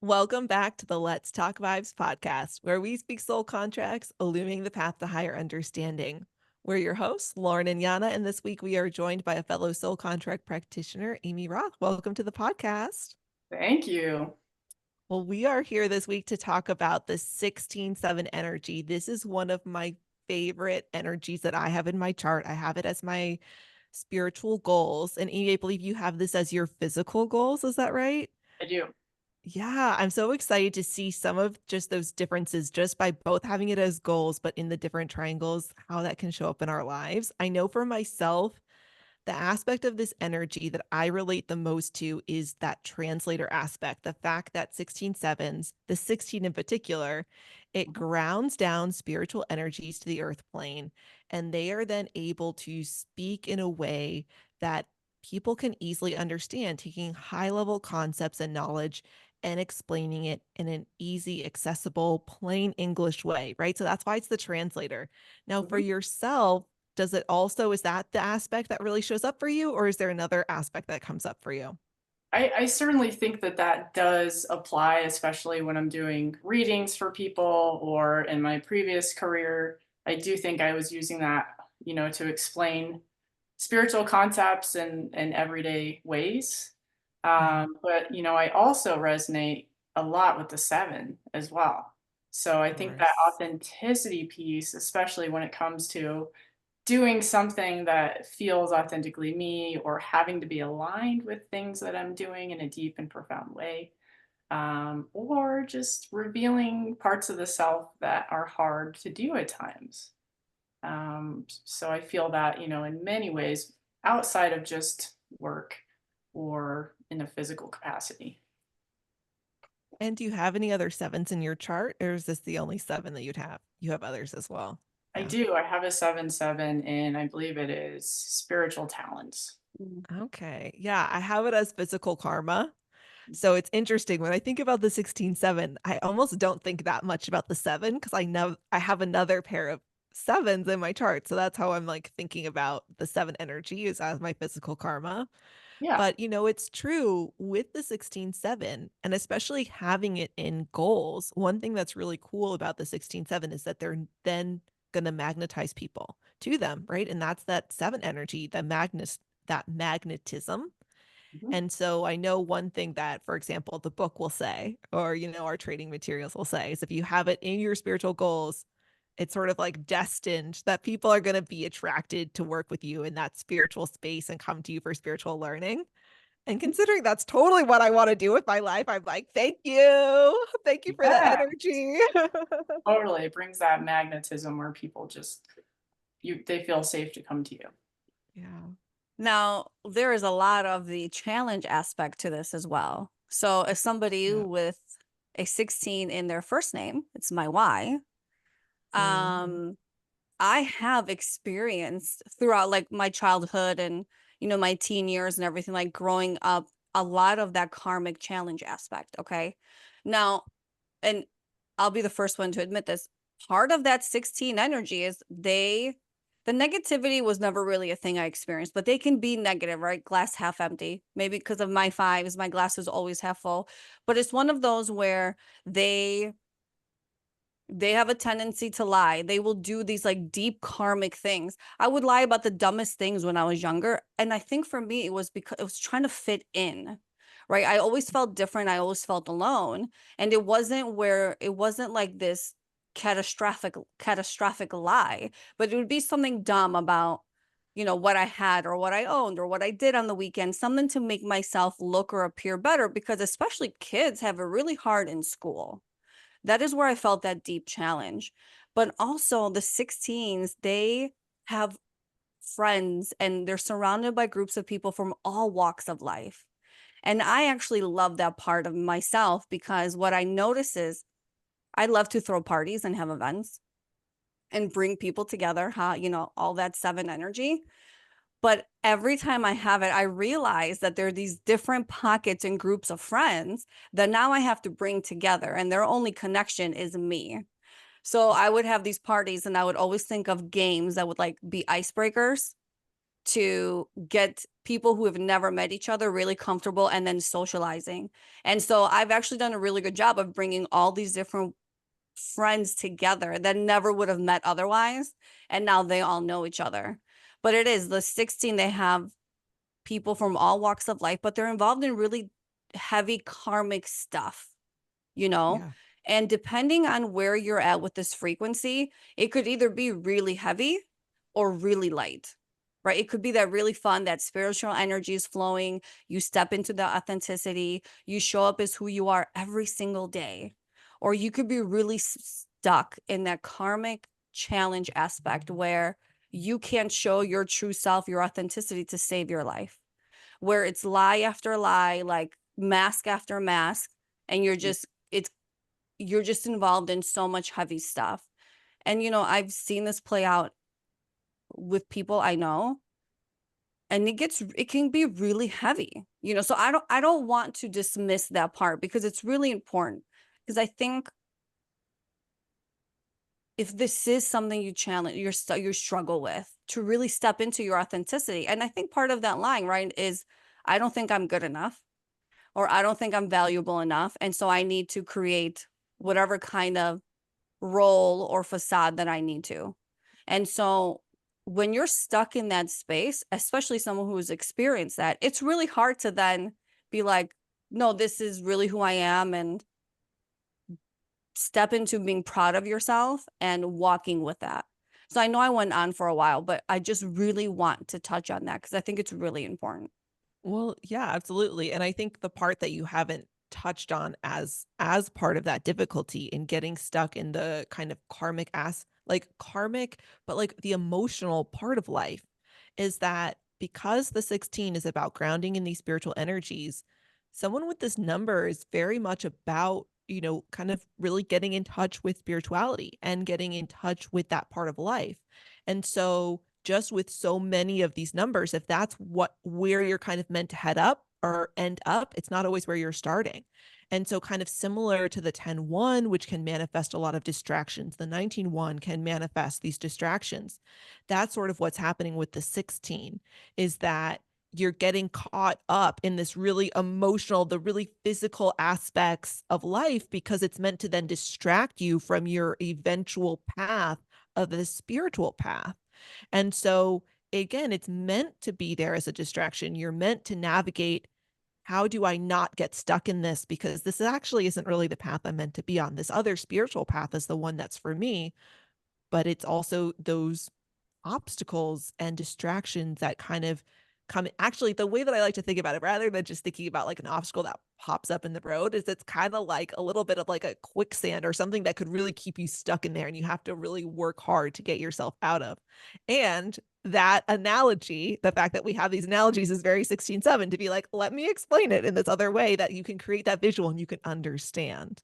Welcome back to the Let's Talk Vibes podcast, where we speak soul contracts, illuminating the path to higher understanding. We're your hosts, Lauren and Yana, and this week we are joined by a fellow soul contract practitioner, Amie Roth. Welcome to the podcast. Thank you. Well, we are here this week to talk about the 16/7 energy. This is one of my favorite energies that I have in my chart. I have it as my spiritual goals. And Amie, I believe you have this as your physical goals. Is that right? I do. Yeah, I'm so excited to see some of just those differences just by both having it as goals, but in the different triangles, how that can show up in our lives. I know for myself, the aspect of this energy that I relate the most to is that translator aspect. The fact that 16 sevens, the 16 in particular, it Mhm. grounds down spiritual energies to the earth plane, and they are then able to speak in a way that people can easily understand, taking high level concepts and knowledge and explaining it in an easy, accessible, plain English way, right? So that's why it's the translator. Now, for Mhm. yourself, does it also, is that the aspect that really shows up for you, or is there another aspect that comes up for you? I certainly think that that does apply, especially when I'm doing readings for people or in my previous career. I do think I was using that, to explain spiritual concepts in everyday ways. Mhm. But I also resonate a lot with the seven as well. So I Of think that course. authenticity piece, especially when it comes to doing something that feels authentically me or having to be aligned with things that I'm doing in a deep and profound way, or just revealing parts of the self that are hard to do at times. So I feel that, in many ways outside of just work or in a physical capacity. And do you have any other sevens in your chart, or is this the only seven that you'd have? You have others as well. I Yeah. do. I have a 7/7, and I believe it is spiritual talents. Okay. Yeah, I have it as physical karma. So it's interesting when I think about the 16/7, I almost don't think that much about the seven because I know I have another pair of sevens in my chart. So that's how I'm like thinking about the seven energy is as my physical karma. Yeah. But it's true with the 16/7, and especially having it in goals. One thing that's really cool about the 16/7 is that they're then going to magnetize people to them, right? And that's that seven energy, that magnetism. Mhm. And so I know one thing that, for example, the book will say, or, our trading materials will say, is if you have it in your spiritual goals, it's sort of like destined that people are going to be attracted to work with you in that spiritual space and come to you for spiritual learning. And considering that's totally what I want to do with my life, I'm like, thank you. Thank you for the Yeah. energy. Totally, it brings that magnetism where people just they feel safe to come to you. Yeah. Now, there is a lot of the challenge aspect to this as well. So, as somebody Yeah. with a 16 in their first name, it's my Y. Mhm. Um, I have experienced throughout like my childhood and my teen years and everything, like growing up, a lot of that karmic challenge aspect. Okay. Now, and I'll be the first one to admit this. Part of that 16 energy is the negativity was never really a thing I experienced, but they can be negative, right? Glass half empty. Maybe because of my fives, my glass is always half full. But it's one of those where they they have a tendency to lie. They will do these like deep karmic things. I would lie about the dumbest things when I was younger. And I think for me, it was because it was trying to fit in, right? I always felt different. I always felt alone. And it wasn't like this catastrophic lie, but it would be something dumb about, what I had or what I owned or what I did on the weekend, something to make myself look or appear better because especially kids have it really hard in school. That is where I felt that deep challenge. But also the 16s, they have friends and they're surrounded by groups of people from all walks of life. And I actually love that part of myself because what I notice is I love to throw parties and have events and bring people together, all that seven energy. But every time I have it, I realize that there are these different pockets and groups of friends that now I have to bring together, and their only connection is me. So I would have these parties, and I would always think of games that would like be icebreakers to get people who have never met each other really comfortable and then socializing. And so I've actually done a really good job of bringing all these different friends together that never would have met otherwise. And now they all know each other. But it is the 16, they have people from all walks of life, but they're involved in really heavy karmic stuff, you know? Yeah. And depending on where you're at with this frequency, it could either be really heavy or really light, right? It could be that really fun, that spiritual energy is flowing. You step into the authenticity, you show up as who you are every single day. Or you could be really stuck in that karmic challenge aspect where you can't show your true self, your authenticity to save your life, where it's lie after lie, like mask after mask, and you're just involved in so much heavy stuff. And I've seen this play out with people I know, and it can be really heavy. So I don't want to dismiss that part because it's really important, because I think if this is something you challenge, you struggle with, to really step into your authenticity. And I think part of that line, right, is I don't think I'm good enough, or I don't think I'm valuable enough, and so I need to create whatever kind of role or facade that I need to. And so when you're stuck in that space, especially someone who's experienced that, it's really hard to then be like, no, this is really who I am, and step into being proud of yourself and walking with that. So I know I went on for a while, but I just really want to touch on that because I think it's really important. Well, yeah, absolutely. And I think the part that you haven't touched on as part of that difficulty in getting stuck in the kind of karmic, but like the emotional part of life is that because the 16 is about grounding in these spiritual energies, someone with this number is very much about, kind of really getting in touch with spirituality and getting in touch with that part of life. And so just with so many of these numbers, if that's where you're kind of meant to head up or end up, it's not always where you're starting. And so kind of similar to the 10-1, which can manifest a lot of distractions, the 19-1 can manifest these distractions. That's sort of what's happening with the 16, is that you're getting caught up in this really emotional, the really physical aspects of life, because it's meant to then distract you from your eventual path of the spiritual path. And so again, it's meant to be there as a distraction. You're meant to navigate, how do I not get stuck in this? Because this actually isn't really the path I'm meant to be on. This other spiritual path is the one that's for me, but it's also those obstacles and distractions that kind of come. Actually, the way that I like to think about it, rather than just thinking about like an obstacle that pops up in the road, is it's kind of like a little bit of like a quicksand or something that could really keep you stuck in there, and you have to really work hard to get yourself out of. And that analogy, the fact that we have these analogies, is very 16-7, to be like, let me explain it in this other way that you can create that visual and you can understand.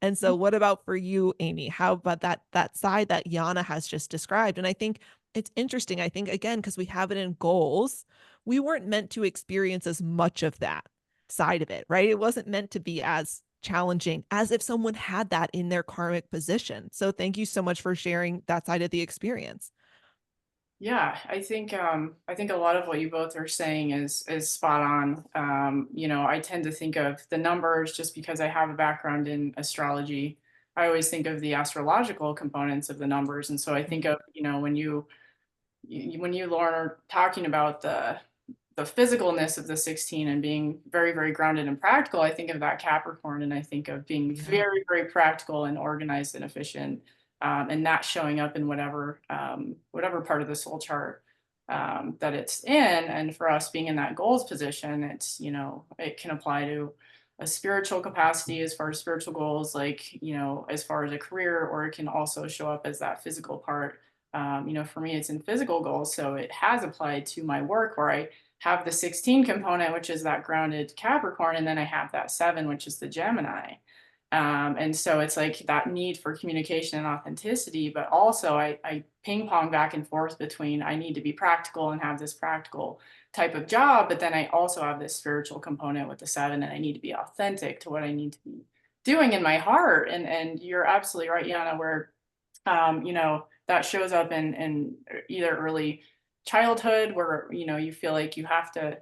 And so what about for you, Amie? How about that side that Yana has just described? And I think it's interesting. I think, again, because we have it in goals, we weren't meant to experience as much of that side of it, right? It wasn't meant to be as challenging as if someone had that in their karmic position. So thank you so much for sharing that side of the experience. Yeah, I think a lot of what you both are saying is spot on. I tend to think of the numbers just because I have a background in astrology. I always think of the astrological components of the numbers, and so I think of, when you Lauren are talking about the physicalness of the 16 and being very, very grounded and practical, I think of that Capricorn, and I think of being Yeah. very, very practical and organized and efficient, and not showing up in whatever part of the soul chart that it's in. And for us being in that goals position, it can apply to a spiritual capacity as far as spiritual goals, like, as far as a career, or it can also show up as that physical part. For me, it's in physical goals. So it has applied to my work, where I have the 16 component, which is that grounded Capricorn, and then I have that 7, which is the Gemini. And so it's like that need for communication and authenticity, but also I ping pong back and forth between, I need to be practical and have this practical type of job, but then I also have this spiritual component with the 7, and I need to be authentic to what I need to be doing in my heart. And you're absolutely right, Yana, where that shows up in either early childhood where, you feel like you have to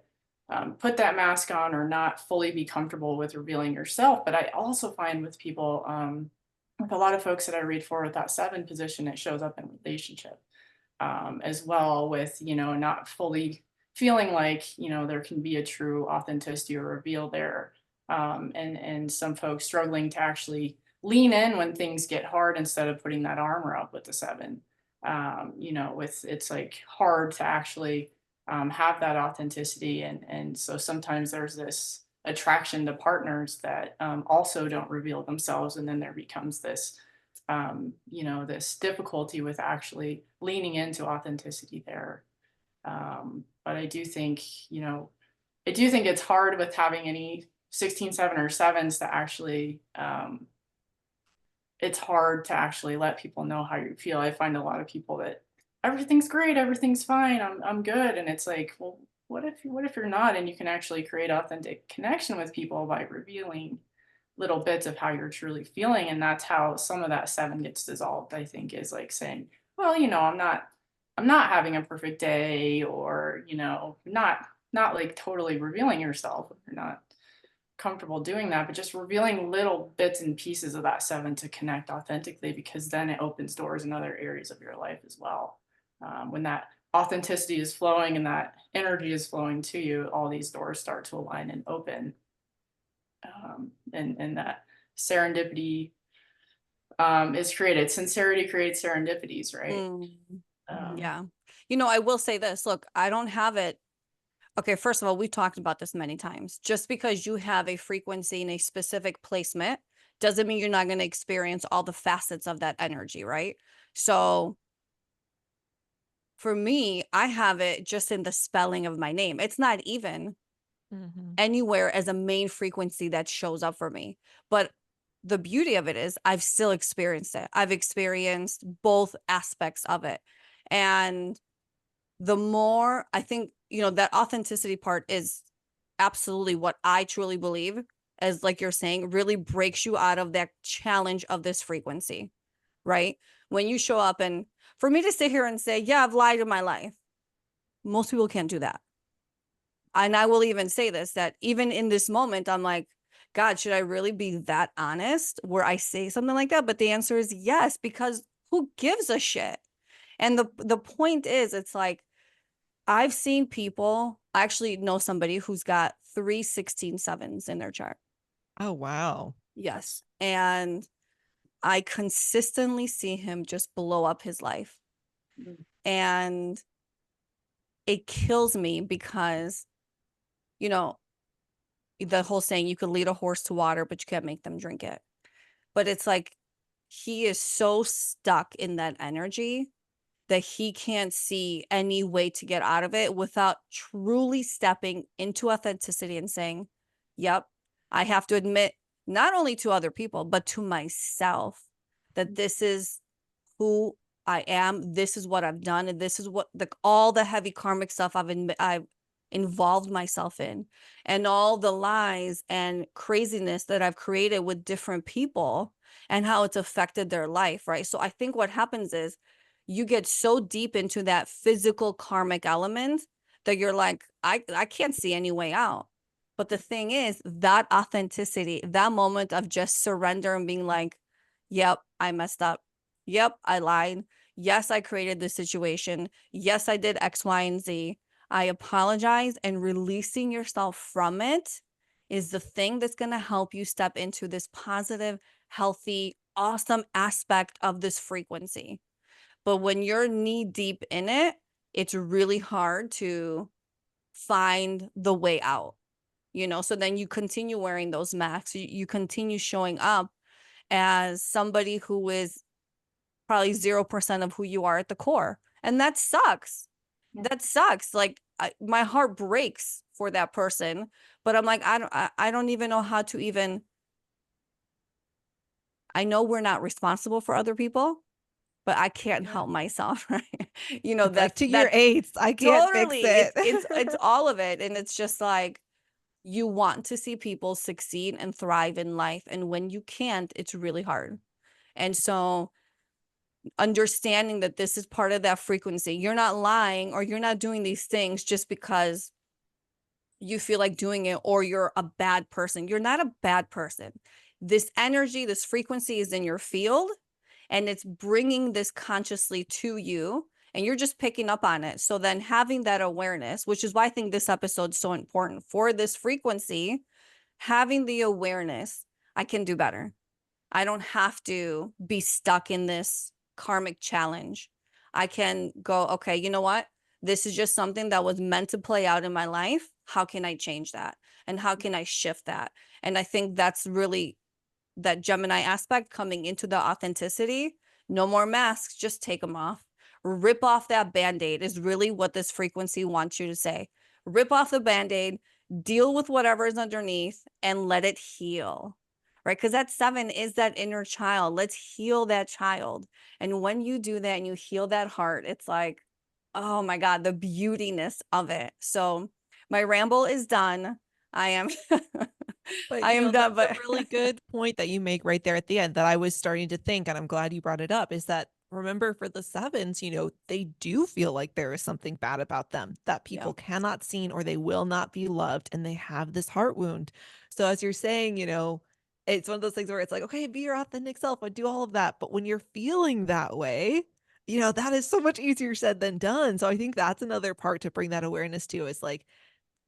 put that mask on or not fully be comfortable with revealing yourself. But I also find with people, with a lot of folks that I read for with that 7 position, it shows up in relationship as well with, not fully feeling like, there can be a true authenticity or reveal there. And some folks struggling to actually lean in when things get hard instead of putting that armor up with the 7. With it's like hard to actually have that authenticity. And so sometimes there's this attraction to partners that also don't reveal themselves. And then there becomes this, this difficulty with actually leaning into authenticity there. But I do think, it's hard with having any 16, 7 or 7s to actually, it's hard to actually let people know how you feel. I find a lot of people that everything's great, everything's fine, I'm good. And it's like, well, what if you're not? And you can actually create authentic connection with people by revealing little bits of how you're truly feeling. And that's how some of that 7 gets dissolved, I think, is like saying, well, I'm not having a perfect day, or, not like totally revealing yourself. You're not comfortable doing that, but just revealing little bits and pieces of that 7 to connect authentically, because then it opens doors in other areas of your life as well. When that authenticity is flowing and that energy is flowing to you, all these doors start to align and open. And that serendipity is created. Sincerity creates serendipities, right? Mm, Um, yeah. I will say this. Look, I don't have it. Okay, first of all, we talked about this many times. Just because you have a frequency in a specific placement doesn't mean you're not going to experience all the facets of that energy, right? So for me, I have it just in the spelling of my name. It's not even anywhere as a main frequency that shows up for me. But the beauty of it is I've still experienced it. I've experienced both aspects of it. And the more I think, that authenticity part is absolutely what I truly believe, as like you're saying, really breaks you out of that challenge of this frequency, right? When you show up, and for me to sit here and say, yeah, I've lied in my life, most people can't do that. And I will even say this, that even in this moment, I'm like, God, should I really be that honest where I say something like that? But the answer is yes, because who gives a shit? And the point is, it's like, I've seen people, I actually know somebody who's got 3 16/7s in their chart. Oh, wow. Yes. And I consistently see him just blow up his life. mm, And it kills me because, you know, the whole saying, you can lead a horse to water, but you can't make them drink it. But it's like he is so stuck in that energy that he can't see any way to get out of it without truly stepping into authenticity and saying, yep, I have to admit, not only to other people, but to myself, that this is who I am. This is what I've done. And this is what all the heavy karmic stuff I've involved myself in, and all the lies and craziness that I've created with different people and how it's affected their life. Right. So I think what happens is you get so deep into that physical karmic element that you're like, I can't see any way out. But the thing is, that authenticity, that moment of just surrender and being like, yep, I messed up. Yep, I lied. Yes, I created this situation. Yes, I did X, Y, and Z. I apologize, and releasing yourself from it is the thing that's going to help you step into this positive, healthy, awesome aspect of this frequency. But when you're knee deep in it, it's really hard to find the way out, So then you continue wearing those masks. You continue showing up as somebody who is probably 0% of who you are at the core. And that sucks. yeah. That sucks. Like my heart breaks for that person, but I'm like, I don't even know how to even, I know we're not responsible for other people, but I can't Yeah. help myself, right? It's like to your That's eights. I can't fix totally, it. it's all of it. And it's just like, you want to see people succeed and thrive in life. And when you can't, it's really hard. And so understanding that this is part of that frequency. You're not lying, or you're not doing these things just because you feel like doing it, or you're a bad person. You're not a bad person. This energy, this frequency is in your field, and it's bringing this consciously to you, and you're just picking up on it. So then having that awareness, which is why I think this episode is so important for this frequency, having the awareness, I can do better. I don't have to be stuck in this karmic challenge. I can go, okay, you know what? This is just something that was meant to play out in my life. How can I change that? And how can I shift that? And I think that's really that Gemini aspect coming into the authenticity. No more masks, just take them off. Rip off that band-aid is really what this frequency wants you to say. Rip off the band-aid, deal with whatever is underneath, and let it heal. Right? Because that 7 is that inner child. Let's heal that child. And when you do that and you heal that heart, it's like, oh my God, the beautiness of it. So my ramble is done. I am But I you am know, done, that's but a really good point that you make right there at the end that I was starting to think, and I'm glad you brought it up, is that remember for the sevens, you know, they do feel like there is something bad about them that yeah. people cannot see or they will not be loved, and they have this heart wound. So as you're saying, you know, it's one of those things where it's like, okay, be your authentic self and do all of that. But when you're feeling that way, you know, that is so much easier said than done. So I think that's another part to bring that awareness to is like,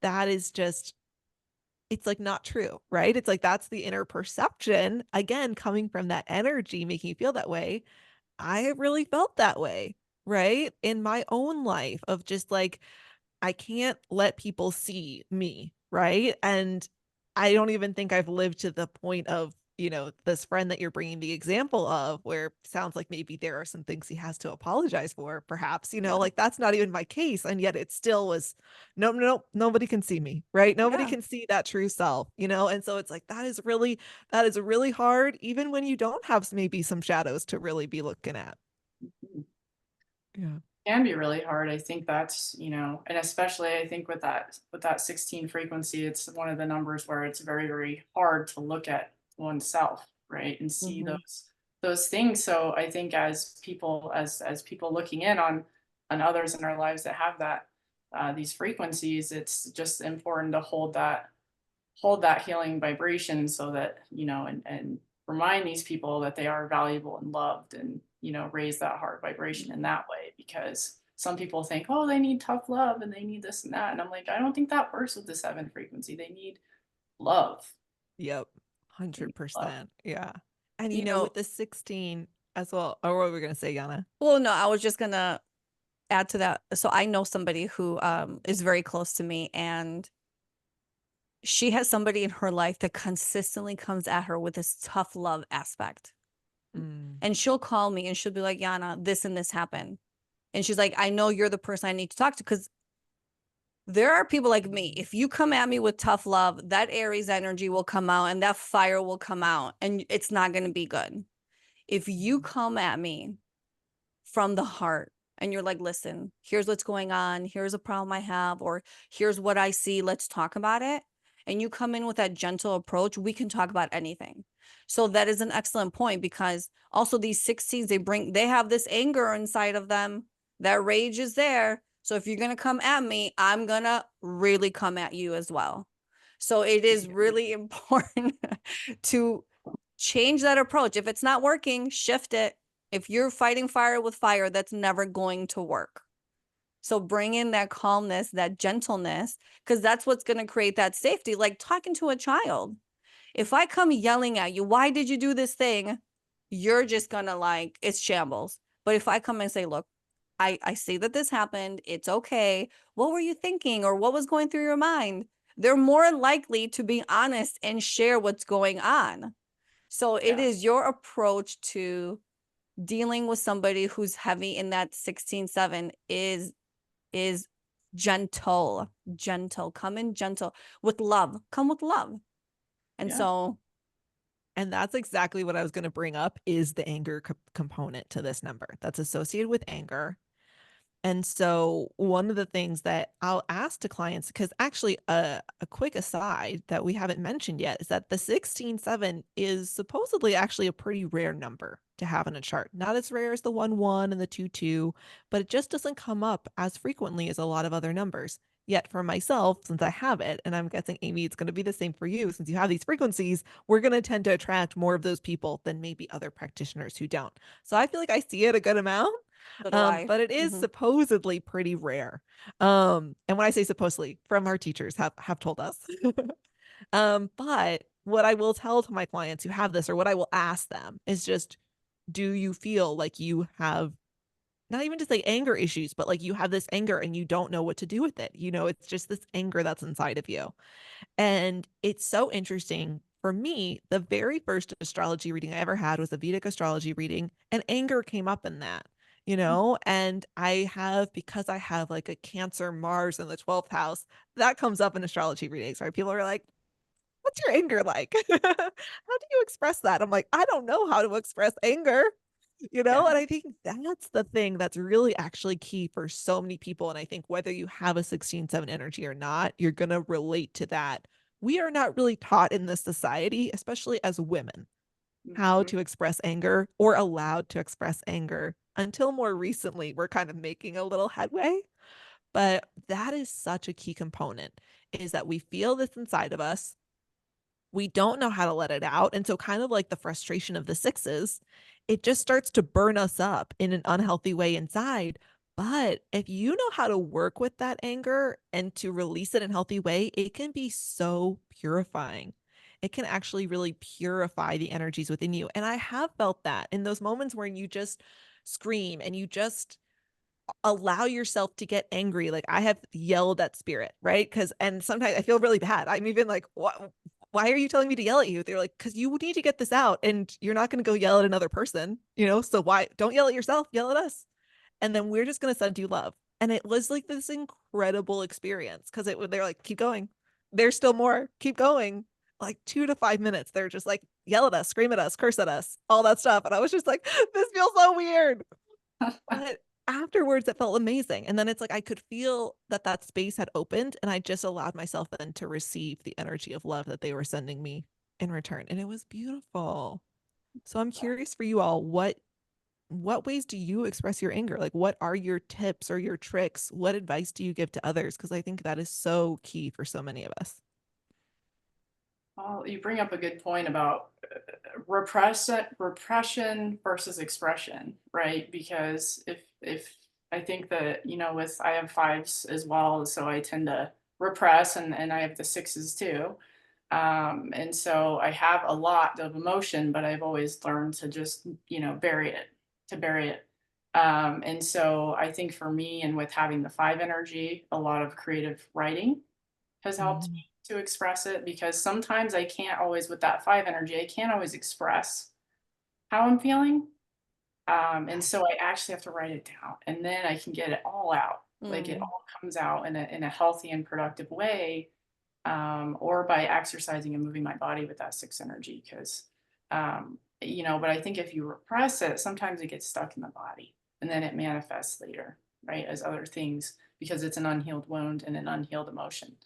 that is just it's like not true, right? It's like that's the inner perception, again, coming from that energy, making you feel that way. I really felt that way, right? In my own life of just like, I can't let people see me, right? And I don't even think I've lived to the point of, you know, this friend that you're bringing the example of, where it sounds like maybe there are some things he has to apologize for, perhaps, you know, Yeah. like that's not even my case. And yet it still was, no, no, nobody can see me, right? Nobody Yeah. can see that true self, you know? And so it's like, that is really hard, even when you don't have maybe some shadows to really be looking at. Mhm. Yeah. Can be really hard. I think that's, and especially I think with that 16 frequency, it's one of the numbers where it's very, very hard to look at oneself, right? And see Mm-hmm. those things. So I think as people people looking in on others in our lives that have that these frequencies, it's just important to hold that healing vibration so that, and remind these people that they are valuable and loved, and, raise that heart vibration in that way. Because some people think, oh, they need tough love and they need this and that. And I'm like, I don't think that works with the 7 frequency. They need love. Yep. They need love. 100%. Yeah. And you You know, know, with the 16 as well, or what were we gonna say, Yana? well, no, I was just gonna add to that. So I know somebody who is very close to me, and she has somebody in her life that consistently comes at her with this tough love aspect. Mm. And she'll call me and she'll be like, Yana, this and this happened. And she's like, I know you're the person I need to talk to, because there are people like me. If you come at me with tough love, that Aries energy will come out and that fire will come out, and it's not going to be good. If you come at me from the heart and you're like, listen, here's what's going on, here's a problem I have, or here's what I see, let's talk about it. And you come in with that gentle approach, we can talk about anything. So that is an excellent point, because also these 16s, they have this anger inside of them. That rage is there. So if you're going to come at me, I'm going to really come at you as well. So it is really important to change that approach. If it's not working, shift it. If you're fighting fire with fire, that's never going to work. So bring in that calmness, that gentleness, because that's what's going to create that safety. Like talking to a child. If I come yelling at you, why did you do this thing? You're just going to like, it's shambles. But if I come and say, look, I see that this happened. It's okay. What were you thinking, or what was going through your mind? They're more likely to be honest and share what's going on. So it Yeah. is your approach to dealing with somebody who's heavy in that 16-7 is gentle. Come in gentle with love. Come with love. And Yeah. so And that's exactly what I was going to bring up is the anger component to this number that's associated with anger. And so one of the things that I'll ask to clients, because actually a quick aside that we haven't mentioned yet is that the 16-7 is supposedly actually a pretty rare number to have in a chart. Not as rare as the 1-1 and the 2-2, but it just doesn't come up as frequently as a lot of other numbers. Yet for myself, since I have it, and I'm guessing Amie, it's going to be the same for you, since you have these frequencies, we're going to tend to attract more of those people than maybe other practitioners who don't. So I feel like I see it a good amount. So do I. But it is Mhm. supposedly pretty rare. And when I say supposedly, from our teachers have told us. But what I will tell to my clients who have this, or what I will ask them, is just, do you feel like you have not even to say anger issues, but like you have this anger and you don't know what to do with it? You know, it's just this anger that's inside of you. And it's so interesting. For me, the very first astrology reading I ever had was a Vedic astrology reading, and anger came up in that, you know? And because I have like a Cancer Mars in the 12th house, that comes up in astrology readings, right? People are like, what's your anger like? How do you express that? I'm like, I don't know how to express anger, you know? Yeah. And I think that's the thing that's really actually key for so many people. And I think whether you have a 16-7 energy or not, you're going to relate to that. We are not really taught in this society, especially as women, how Mhm. to express anger or allowed to express anger until more recently. We're kind of making a little headway. But that is such a key component, is that we feel this inside of us, we don't know how to let it out. And so, kind of like the frustration of the sixes, it just starts to burn us up in an unhealthy way inside. But if you know how to work with that anger and to release it in a healthy way, it can be so purifying. It can actually really purify the energies within you. And I have felt that in those moments where you just scream and you just allow yourself to get angry. Like I have yelled at spirit, right? And sometimes I feel really bad. I'm even like, what? Why are you telling me to yell at you? They're like, because you need to get this out and you're not going to go yell at another person, you know? So why don't yell at yourself, yell at us. And then we're just going to send you love. And it was like this incredible experience because they're like, keep going. There's still more. Keep going. Like 2 to 5 minutes. They're just like, yell at us, scream at us, curse at us, all that stuff. And I was just like, this feels so weird. But afterwards, it felt amazing. And then it's like I could feel that that space had opened, and I just allowed myself then to receive the energy of love that they were sending me in return. And it was beautiful. So I'm curious for you all, what ways do you express your anger? Like what are your tips or your tricks? What advice do you give to others? Because I think that is so key for so many of us. Well, you bring up a good point about repression versus expression, right? Because if I think that, with I have fives as well, so I tend to repress, and I have the sixes too. And so I have a lot of emotion, but I've always learned to just, bury it. And so I think for me, and with having the five energy, a lot of creative writing has helped Mm. me to express it, because sometimes I can't always, with that five energy, I can't always express how I'm feeling. And so I actually have to write it down, and then I can get it all out. Like it Mm. all comes out in a healthy and productive way, or by exercising and moving my body with that six energy. Because, but I think if you repress it, sometimes it gets stuck in the body and then it manifests later, right, as other things, because it's an unhealed wound and an unhealed emotion.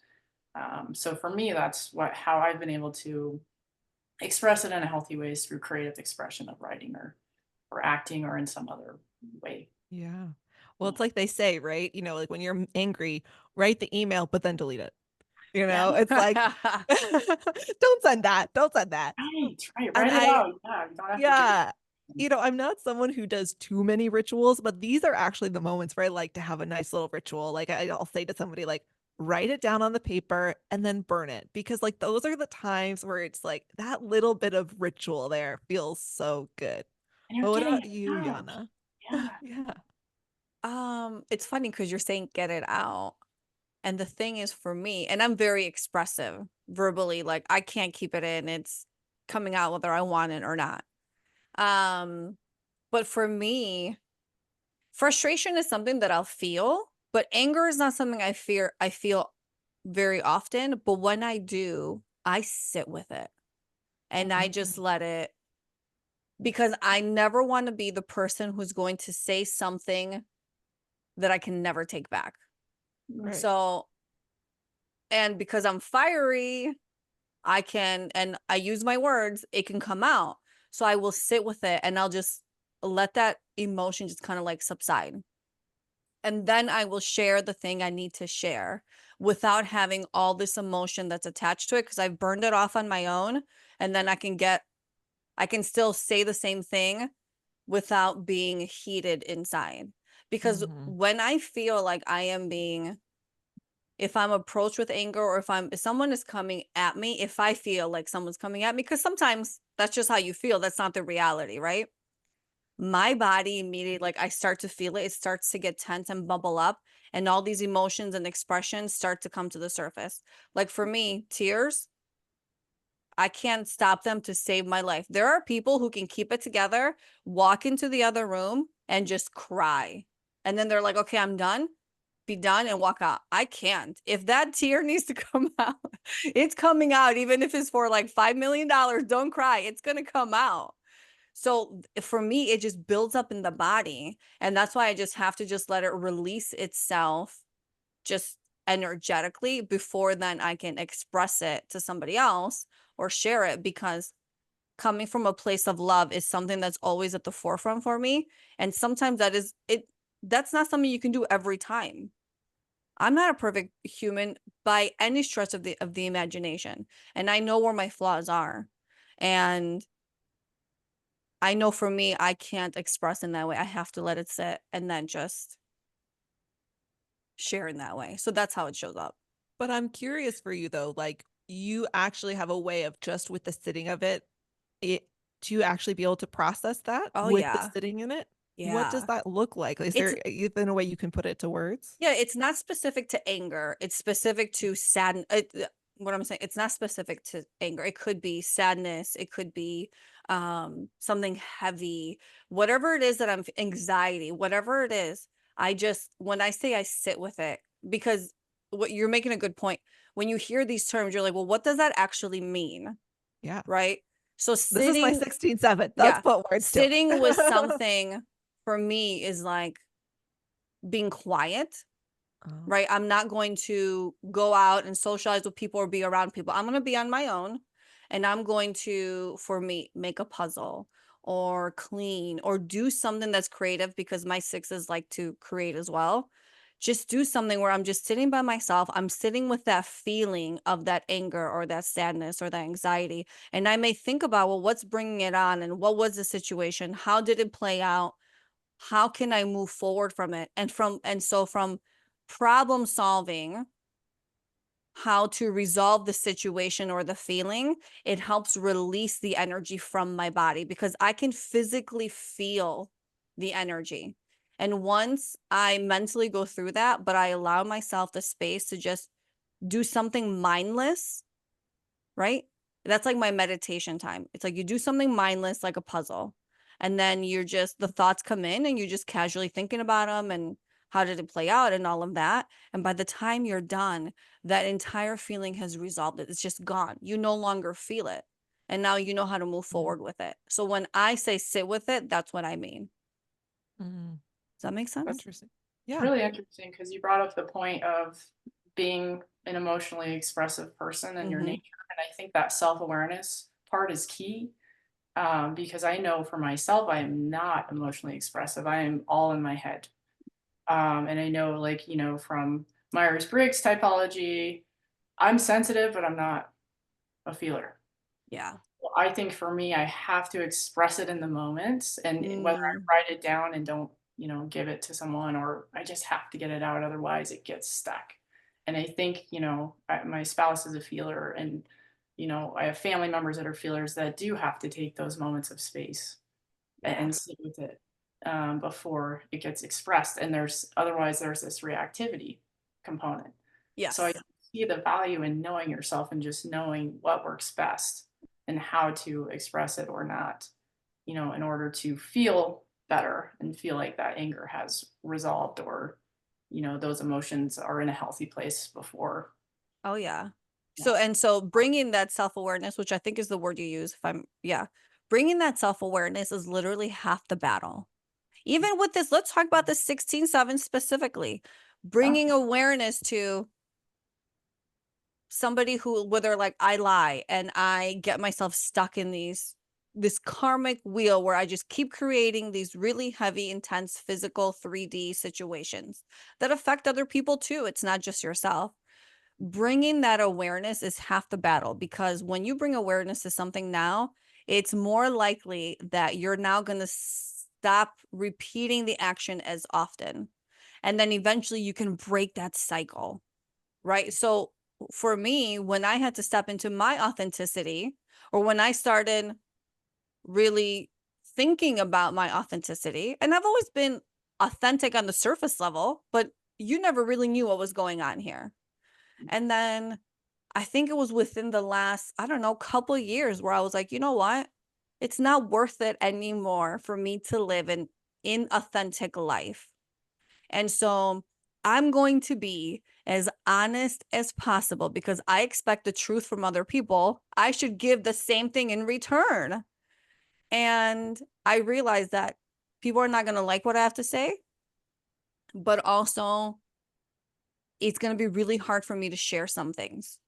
So for me, that's how I've been able to express it in a healthy way, is through creative expression of writing or acting or in some other way. Yeah. Well, Yeah. it's like they say, right? You know, like when you're angry, write the email, but then delete it. You Yeah. know, it's like, don't send that. Don't send that. Right. Right. And Write it out. Yeah. You don't have to give it. yeah, I'm not someone who does too many rituals, but these are actually the moments where I like to have a nice little ritual. Like I'll say to somebody, like, write it down on the paper and then burn it. Because like those are the times where it's like that little bit of ritual there feels so good. And you're But what getting about it you, out. Yana? Yeah. Yeah. It's funny because you're saying get it out. And the thing is for me, and I'm very expressive verbally, like I can't keep it in. It's coming out whether I want it or not. Um, but for me, frustration is something that I'll feel, but anger is not something I feel very often. But when I do, I sit with it and I just Mhm. let it, because I never want to be the person who's going to say something that I can never take back. Right. So, and because I'm fiery, I can, and I use my words, it can come out. So I will sit with it and I'll just let that emotion just kind of like subside. And then I will share the thing I need to share without having all this emotion that's attached to it, because I've burned it off on my own. And then I can still say the same thing without being heated inside. Because when I feel like I am being, if I'm approached with anger, or if someone is coming at me, if I feel like someone's coming at me, because sometimes that's just how you feel. That's not the reality, right? My body immediately, like I start to feel it. It starts to get tense and bubble up, and all these emotions and expressions start to come to the surface. Like for me, tears, I can't stop them to save my life. There are people who can keep it together, walk into the other room and just cry. And then they're like, okay, I'm done. Be done and walk out. I can't. If that tear needs to come out, it's coming out, even if it's for like $5 million. Don't cry. It's going to come out. So for me, it just builds up in the body. And that's why I just have to just let it release itself just energetically before then I can express it to somebody else or share it, because coming from a place of love is something that's always at the forefront for me. And sometimes that's not something you can do every time. I'm not a perfect human by any stretch of the imagination. And I know where my flaws are. And I know for me, I can't express in that way. I have to let it sit and then just share in that way. So that's how it shows up. But I'm curious for you though, like you actually have a way of just with the sitting of it, do you actually be able to process that Oh, with the yeah. sitting in it? What does Yeah. that look like? Is It's there even a way you can put it to words? Yeah, it's not specific to anger. It's specific to sadness. What I'm saying, it's not specific to anger. It could be sadness. It could be something heavy. Whatever it is that anxiety, whatever it is, when I say I sit with it, because what you're making a good point. When you hear these terms, you're like, well, what does that actually mean? Yeah. Right? So This is my sitting, 16/7. Let's yeah, put words to sitting with it. something for me is like being quiet. Oh. Right? I'm not going to go out and socialize with people or be around people. I'm going to be on my own, and I'm going to, for me, make a puzzle or clean or do something that's creative, because my sixes like to create as well. Just do something where I'm just sitting by myself. I'm sitting with that feeling of that anger or that sadness or that anxiety. And I may think about, well, what's bringing it on, and what was the situation? How did it play out? How can I move forward from it? From problem solving, how to resolve the situation or the feeling, it helps release the energy from my body, because I can physically feel the energy. And once I mentally go through that, but I allow myself the space to just do something mindless, right? That's like my meditation time. It's like you do something mindless, like a puzzle. And then the thoughts come in and you're just casually thinking about them and how did it play out and all of that. And by the time you're done, that entire feeling has resolved it. It's just gone. You no longer feel it. And now you know how to move forward with it. So when I say sit with it, that's what I mean. Mm, Does that make sense? interesting. Yeah. Really interesting, because you brought up the point of being an emotionally expressive person and your Mhm. nature. And I think that self-awareness part is key, because I know for myself, I am not emotionally expressive. I am all in my head. And I know, like, from Myers-Briggs typology, I'm sensitive, but I'm not a feeler. Yeah. Well, I think for me, I have to express it in the moment, and whether I Mm. write it down and don't, give it to someone, or I just have to get it out, otherwise it gets stuck. And I think, my spouse is a feeler, and, I have family members that are feelers that do have to take those moments of space Yeah. and sit with it, before it gets expressed. And otherwise there's this reactivity component. So I Yes. see the value in knowing yourself and just knowing what works best and how to express it or not, in order to feel better and feel like that anger has resolved, or, those emotions are in a healthy place before. Oh, yeah. Yeah. So bringing that self-awareness, which I think is the word you use, bringing that self-awareness is literally half the battle. Even with this, let's talk about the 16/7 specifically, bringing awareness to somebody who, whether like I lie and I get myself stuck in this karmic wheel where I just keep creating these really heavy, intense physical 3D situations that affect other people too. It's not just yourself. Bringing that awareness is half the battle, because when you bring awareness to something now, it's more likely that you're now going to stop repeating the action as often. And then eventually you can break that cycle, right? So for me, when I had to step into my authenticity, or when I started really thinking about my authenticity, and I've always been authentic on the surface level, but you never really knew what was going on here. And then I think it was within the last, I don't know, couple years where I was like, you know what? It's not worth it anymore for me to live an inauthentic life. And so I'm going to be as honest as possible, because I expect the truth from other people. I should give the same thing in return. And I realized that people are not going to like what I have to say, but also it's going to be really hard for me to share some things.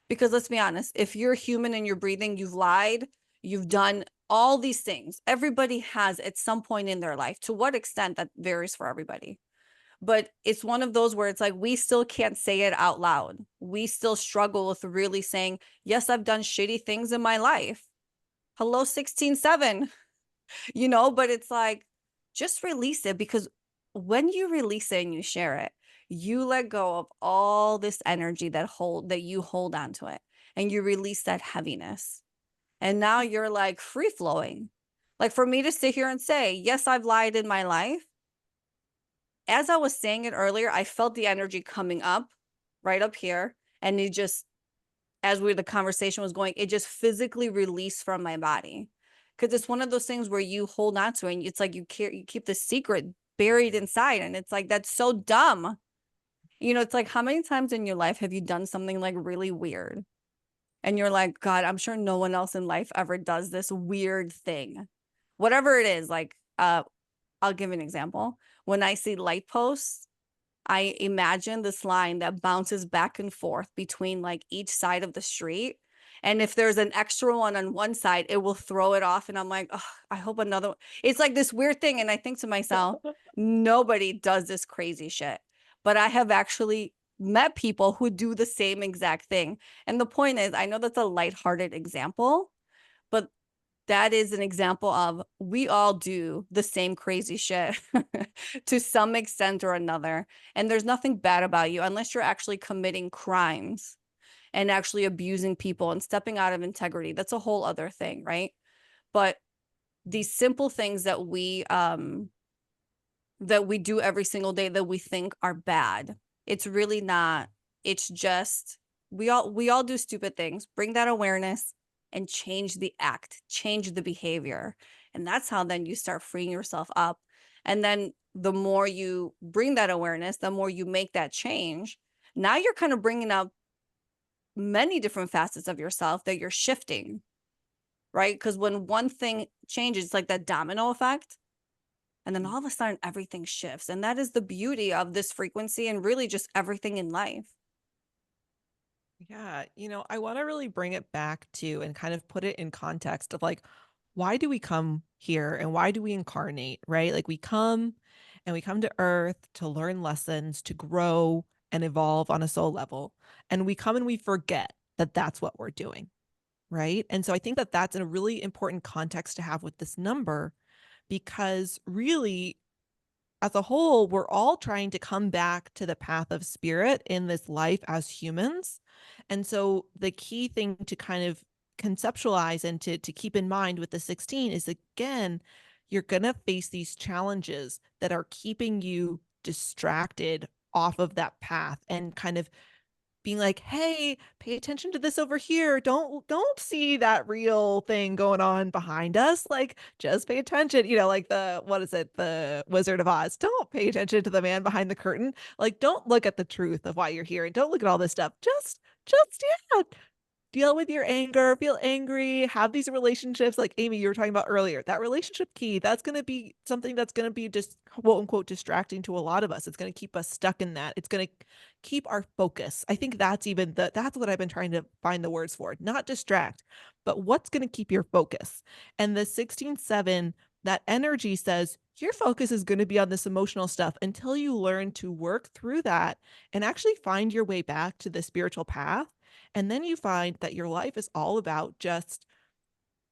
Because let's be honest, if you're human and you're breathing, you've lied, you've done all these things. Everybody has at some point in their life. To what extent, that varies for everybody. But it's one of those where it's like, we still can't say it out loud. We still struggle with really saying, yes, I've done shitty things in my life. Hello, 16/7, but it's like, just release it, because when you release it and you share it, you let go of all this energy that you hold onto it, and you release that heaviness. And now you're like free flowing. Like, for me to sit here and say, yes, I've lied in my life. As I was saying it earlier, I felt the energy coming up right up here. And it just, as the conversation was going, it just physically released from my body. Because it's one of those things where you hold on to it, and it's like you keep the secret buried inside. And it's like, that's so dumb. It's like, how many times in your life have you done something like really weird? And you're like, God, I'm sure no one else in life ever does this weird thing. Whatever it is, like, I'll give an example. When I see light posts, I imagine this line that bounces back and forth between like each side of the street. And if there's an extra one on one side, it will throw it off. And I'm like, oh, I hope another one. It's like this weird thing. And I think to myself, nobody does this crazy shit. But I have actually met people who do the same exact thing. And the point is, I know that's a lighthearted example, but that is an example of, we all do the same crazy shit to some extent or another. And there's nothing bad about you unless you're actually committing crimes and actually abusing people and stepping out of integrity. That's a whole other thing, right? But these simple things that we do every single day that we think are bad, it's really not. It's just, we all do stupid things. Bring that awareness and change the act, change the behavior. And that's how then you start freeing yourself up. And then the more you bring that awareness, the more you make that change. Now you're kind of bringing up many different facets of yourself that you're shifting, right? Because when one thing changes, it's like that domino effect. And then all of a sudden, everything shifts. And that is the beauty of this frequency, and really just everything in life. Yeah, I want to really bring it back to and kind of put it in context of like, why do we come here and why do we incarnate, right? Like, we come to Earth to learn lessons, to grow and evolve on a soul level. And we come and we forget that that's what we're doing, right? And so I think that that's a really important context to have with this number, because really, as a whole, we're all trying to come back to the path of spirit in this life as humans. And so the key thing to kind of conceptualize and to keep in mind with the 16 is, again, you're going to face these challenges that are keeping you distracted off of that path, and kind of being like, hey, pay attention to this over here. Don't see that real thing going on behind us. Like, just pay attention. Like what is it? The Wizard of Oz. Don't pay attention to the man behind the curtain. Like, don't look at the truth of why you're here, and don't look at all this stuff. Just yeah, deal with your anger, feel angry, have these relationships like Amy, you were talking about earlier. That relationship key, that's going to be something that's going to be just quote unquote distracting to a lot of us. It's going to keep us stuck in that. It's going to keep our focus. I think that's that's what I've been trying to find the words for. Not distract, but what's going to keep your focus. And the 16-7, that energy says your focus is going to be on this emotional stuff until you learn to work through that and actually find your way back to the spiritual path. And then you find that your life is all about just,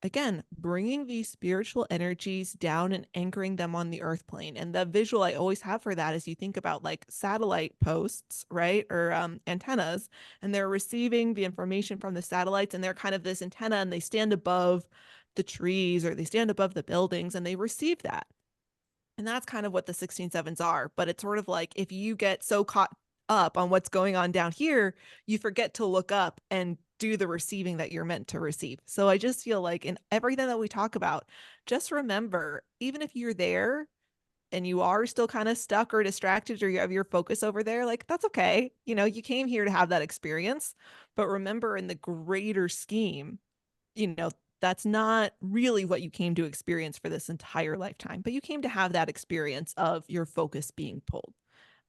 again, bringing these spiritual energies down and anchoring them on the earth plane. And the visual I always have for that is you think about like satellite posts, right? Or antennas, and they're receiving the information from the satellites, and they're kind of this antenna, and they stand above the trees or they stand above the buildings and they receive that. And that's kind of what the 16-7s are. But it's sort of like if you get so caught up on what's going on down here, you forget to look up and do the receiving that you're meant to receive. So I just feel like in everything that we talk about, just remember, even if you're there and you are still kind of stuck or distracted or you have your focus over there, like that's okay. You know, you came here to have that experience. But remember, in the greater scheme, you know, that's not really what you came to experience for this entire lifetime, but you came to have that experience of your focus being pulled,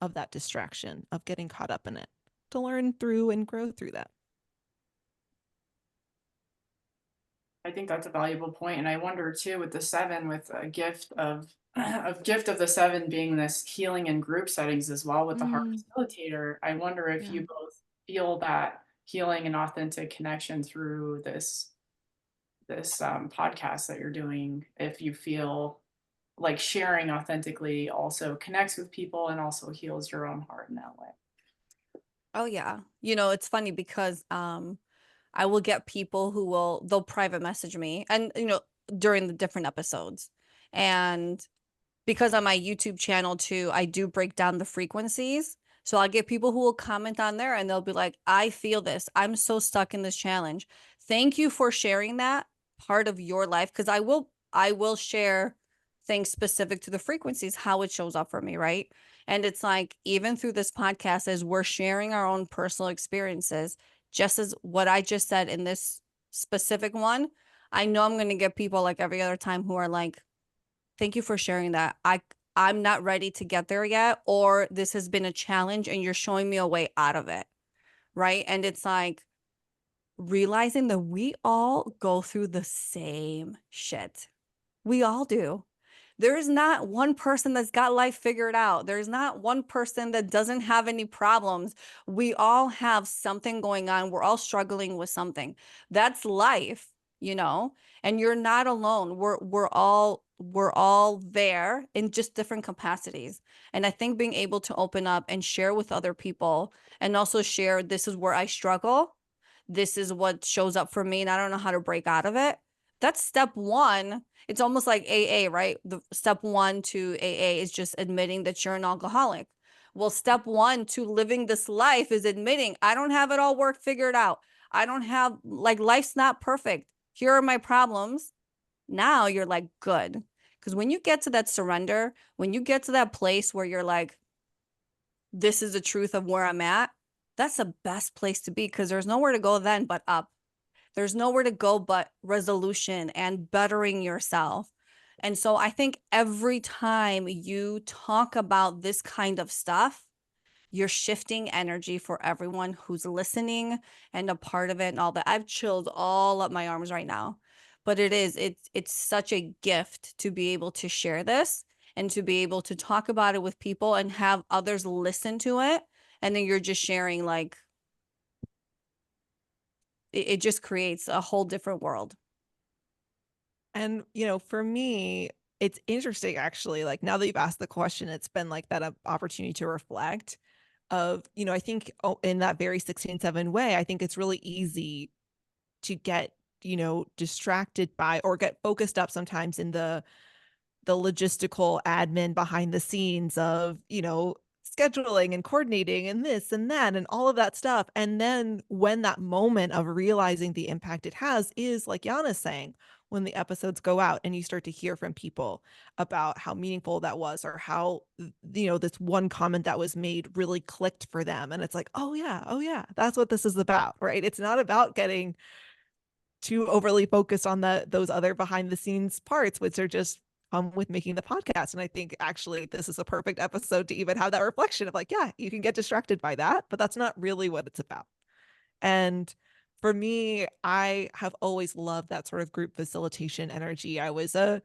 of that distraction, of getting caught up in it, to learn through and grow through that. I think that's a valuable point, and I wonder too with the 7, with a gift of a gift of the 7 being this healing in group settings as well with the heart Mm, facilitator. I wonder if yeah. you both feel that healing and authentic connection through this podcast that you're doing, if you feel like sharing authentically also connects with people and also heals your own heart in that way. Oh yeah. You know, it's funny because I will get people who they'll private message me and during the different episodes. And because on my YouTube channel too, I do break down the frequencies. So I'll get people who will comment on there and they'll be like, I feel this. I'm so stuck in this challenge. Thank you for sharing that part of your life. Cause I will share things specific to the frequencies, how it shows up for me, right? And it's like, even through this podcast, as we're sharing our own personal experiences, just as what I just said in this specific one, I know I'm going to get people like every other time who are like, thank you for sharing that. I'm not ready to get there yet, or this has been a challenge and you're showing me a way out of it. Right. And it's like realizing that we all go through the same shit. We all do. There is not one person that's got life figured out. There's not one person that doesn't have any problems. We all have something going on. We're all struggling with something. That's life, and you're not alone. We're all there in just different capacities. And I think being able to open up and share with other people and also share, this is where I struggle. This is what shows up for me and I don't know how to break out of it. That's step one. It's almost like AA, right? The step one to AA is just admitting that you're an alcoholic. Well, step one to living this life is admitting I don't have it all work figured out. I don't have, like, life's not perfect. Here are my problems. Now you're like, good. Because when you get to that surrender, when you get to that place where you're like, this is the truth of where I'm at, that's the best place to be, because there's nowhere to go then but up. There's nowhere to go but resolution and bettering yourself. And so I think every time you talk about this kind of stuff, you're shifting energy for everyone who's listening and a part of it and all that. I've chilled all up my arms right now. But it's such a gift to be able to share this and to be able to talk about it with people and have others listen to it. And then you're just sharing, like, it just creates a whole different world. And, for me, it's interesting actually, like now that you've asked the question, it's been like that opportunity to reflect of, I think in that very 16-7 way, I think it's really easy to get, distracted by or get focused up sometimes in the logistical admin behind the scenes of, scheduling and coordinating and this and that and all of that stuff. And then when that moment of realizing the impact it has is like Yana's saying, when the episodes go out and you start to hear from people about how meaningful that was, or how, this one comment that was made really clicked for them. And it's like, oh yeah, that's what this is about, right? It's not about getting too overly focused on those other behind the scenes parts, which are just with making the podcast. And I think actually this is a perfect episode to even have that reflection of like, yeah, you can get distracted by that, but that's not really what it's about. And for me, I have always loved that sort of group facilitation energy. I was a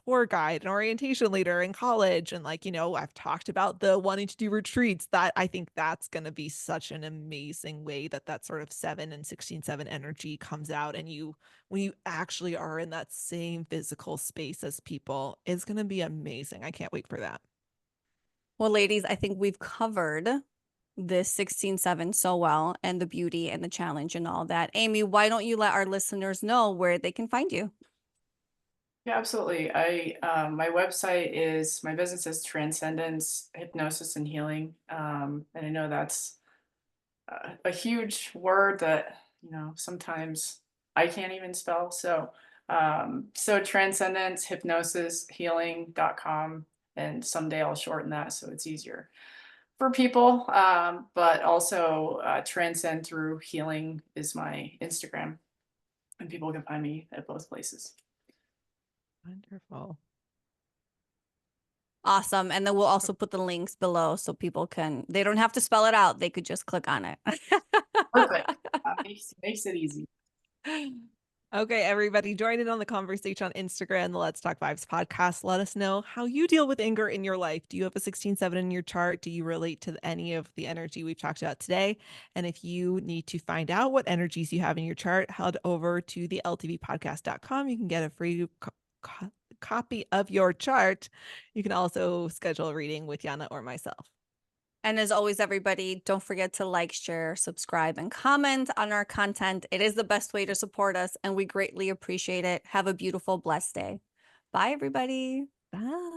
tour guide and orientation leader in college. And like, I've talked about the wanting to do retreats. That I think that's going to be such an amazing way that sort of 7 and 16/7 energy comes out. And when you actually are in that same physical space as people, is going to be amazing. I can't wait for that. Well, ladies, I think we've covered this 16/7 so well, and the beauty and the challenge and all that. Aimee, why don't you let our listeners know where they can find you? Yeah, absolutely. My website is, my business is Transcendence Hypnosis and Healing. And I know that's a huge word that, sometimes I can't even spell. So Transcendence Hypnosis Healing.com. And someday I'll shorten that so it's easier for people. But also Transcend Through Healing is my Instagram, and people can find me at both places. Wonderful. Awesome. And then we'll also put the links below so people they don't have to spell it out. They could just click on it. Perfect. Makes it easy. Okay, everybody, join in on the conversation on Instagram, the Let's Talk Vibes podcast. Let us know how you deal with anger in your life. Do you have a 16/7 in your chart? Do you relate to any of the energy we've talked about today? And if you need to find out what energies you have in your chart, head over to the ltvpodcast.com. You can get a free copy of your chart. You can also schedule a reading with Yana or myself. And as always, everybody, don't forget to like, share, subscribe, and comment on our content. It is the best way to support us, and we greatly appreciate it. Have a beautiful, blessed day. Bye, everybody. Bye.